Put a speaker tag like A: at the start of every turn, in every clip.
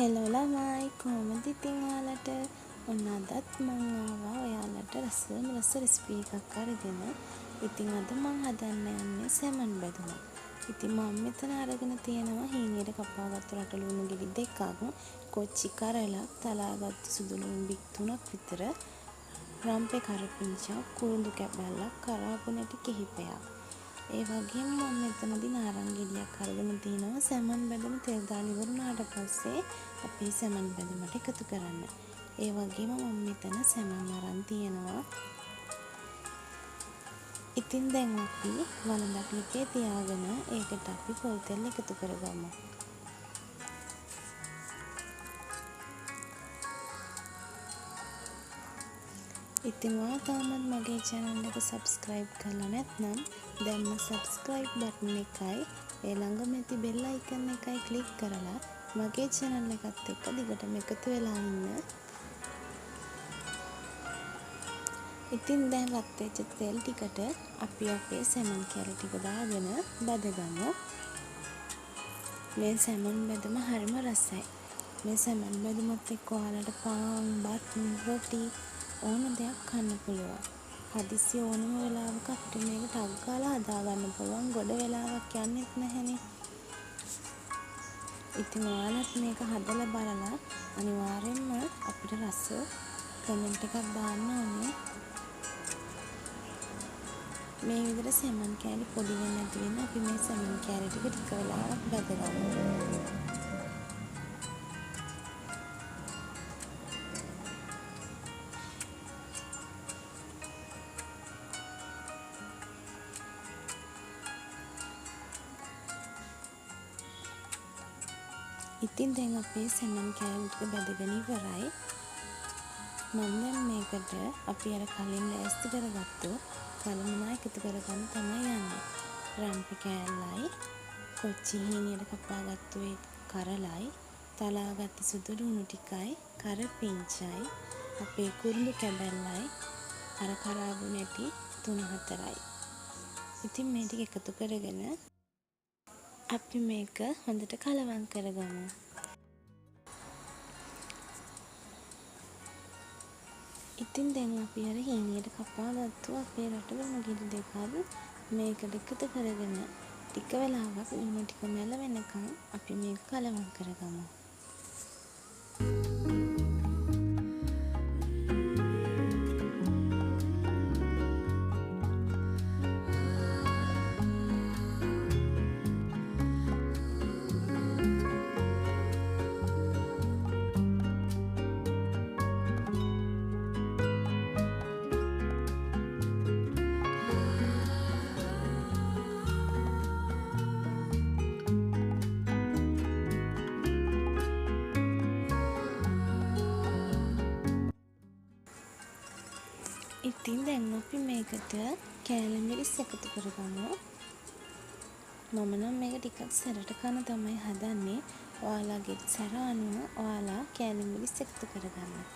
A: Hello ළමයි කොහොමද ඉතින් ඔයාලට ඔන්න අදත් මං ආවා ඔයාලට රසම රස රෙසිපි එකක් අරගෙන. ඉතින් අද මං හදන්න යන්නේ සැමන් බැදුමක්. ඉතින් මම මෙතන අරගෙන තියෙනවා හීනියට කපාගත්තු රටලුණු ගෙඩි දෙකක්, කොච්චි කරලක්, තලාගත්තු සුදු ලුණු බික් 3ක් විතර, රම්පේ කරපිංචා, කුරුඳු කැබැල්ලක්, කරාපු නැටි කිහිපයක්. ඒ වගේම මම මෙතනදී නාරං ගෙඩියක් අරගෙන තිනවා සැමන් බැදුම තෙල් දාලා ඉවරුනාට පස්සේ අපේ සැමන් බැදුමට එකතු කරන්න. ඒ වගේම මම මෙතන සැමන් අරන් තියනවා. ඉතින් දැන් අපි වළඳක් ලිපේ තියාගෙන ඒකට අපි පොල් තෙල් එකතු කරගමු. ඉතින් ඔයා තාමත් මගේ channel එක subscribe කරලා නැත්නම් දැන්ම subscribe button එකයි ඒ ළඟම ඇති bell icon එකයි click කරලා මගේ channel එකත් එක්ක දිගටම එකතු වෙලා ඉන්න. ඉතින් දැන් රත් වෙච්ච තෙල් ටිකට අපි අපේ සැමන් කැරි ටික දාගෙන බදගමු. මේ සැමන් බැදුම හරිම රසයි. මේ සැමන් බැදුමත් එක්ක ඔයාලට පාන්, බත්, රොටි ඕන දෙයක් කන්න පුළුවන්. හදිස්සි ඕනම වෙලාවක අපිට මේක ටක් ගාලා හදා ගන්න පුළුවන්. ගොඩ වෙලාවක් යන්නෙත් නැහැනේ. ඉතින් ඔයාලත් මේක හදලා බලලා අනිවාර්යෙන්ම අපිට රස කමෙන්ට් එකක් දාන්න ඕනේ. මේ විදිහට සැමන් කෑලි පොඩි වෙන්නේ නැති වෙන අපි මේ සැමන් කෑලි ටික ටික වෙලාවක් බදගමු. ඉතින් දැන් අපේ සැමන් කෑලි ටික බදගෙන ඉවරයි. මම දැන් මේකට අපි අර කලින් ලෑස්ති කරගත්තු කලමුණා එකතු කරගන්න තමයි යන්නේ. රම්පි කෑල්ලයි, කොච්චි හීනියට කපාගත්තු ඒ කරලයි, තලාගත්තු සුදු ලුණු ටිකයි, කරපිංචයි, අපේ කුරුඳු කැබැල්ලයි, අර කරාබු නැටි 3-4යි. ඉතින් මේ ටික එකතු කරගෙන අපි මේක හොඳට කලවම් කරගමු. ඉතින් දැන් අපි අර හීනියට කපාගත්තු අපේ රටලුණු ගෙඩි දෙකත් මේකට එකතු කරගෙන ටික වෙලාවක් ලුණු ටික මැල වෙනකන් අපි මේක කලවම් කරගමු. ඉතින් දැන් අපි මේකට කෑලි මිරිස් එකතු කරගමු. මම නම් මේක ටිකක් සැරට කන තමයි හදන්නේ. ඔයාලගේ සැර අනුව ඔයාලා කෑලි මිරිස් එකතු කරගන්න.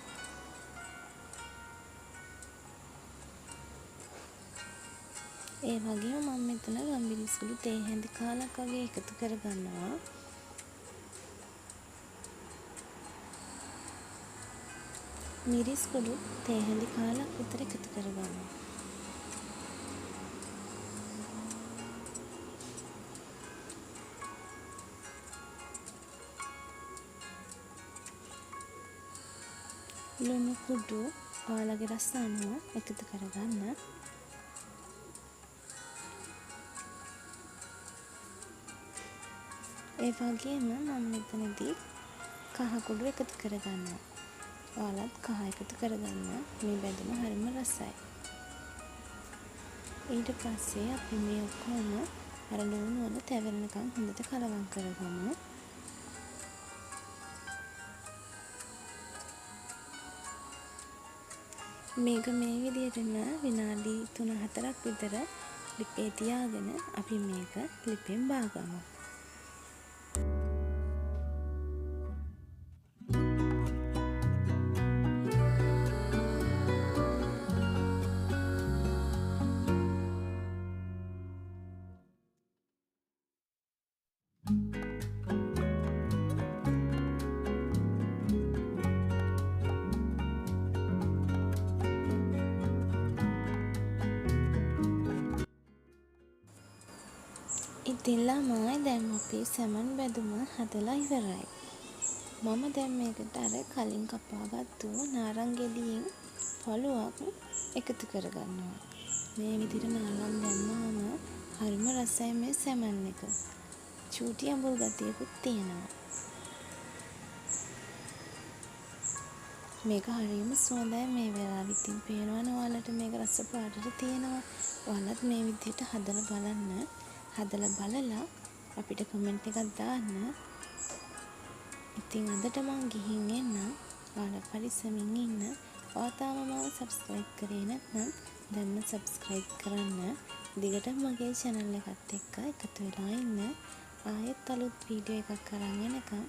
A: ඒ වගේම මම මෙතන ගම්බිරිසුළු තේ හැඳි කාලක් වගේ එකතු කරගන්නවා. මිරිස් කුඩු තේ හැඳි කාලක් විතර එකතු කරගන්නවා. ලුණු කුඩු ඔයාලගේ රස අනුව එකතු කරගන්න. ඒ වගේම මම මෙතනදී කහ කුඩු එකතු කරගන්නවා. ඔයාලත් කහ එකතු කරගන්න. මේ බැදුම හරිම රසයි. ඊට පස්සේ අපි මේ ඔක්කොම අර ලුණු වල තැවෙනකන් හොඳට කලවම් කරගමු. මේක මේ විදිහටම විනාඩි 3-4ක් විතර ලිපේ තියාගෙන අපි මේක ලිපෙන් බාගමු. ඉතින් ළමයි දැන් අපි සැමන් බැදුම හදලා ඉවරයි. මම දැන් මේකට අර කලින් කපාගත්තු නාරං ගෙඩියෙන් පළුවක් එකතු කරගන්නවා. මේ විදිහට නාරං දැම්මම හරිම රසයි මේ සැමන් එක. චූටි අඹුල් ගතියකුත් තියෙනවා. මේක හරිම සුවඳයි මේ වෙලාවෙ. ඉතින් පේනවනේ ඔයාලට මේක රස පාටට තියෙනවා. ඔයාලත් මේ විදිහට හදලා බලන්න. හදලා බලලා අපිට කමෙන්ට් එකක් දාන්න. ඉතින් අදට මං ගිහින් එන්නම්. ඔයාලා පරිස්සමින් ඉන්න. ඔයා තාම මාව සබ්ස්ක්‍රයිබ් කරේ නැත්නම් දැන්ම සබ්ස්ක්‍රයිබ් කරන්න. දිගටම මගේ channel එකත් එක්ක එකතු වෙලා ඉන්න. ආයෙත් අලුත් වීඩියෝ එකක් අරන් එනකම්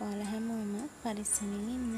A: ඔයාලා හැමෝම පරිස්සමින් ඉන්න.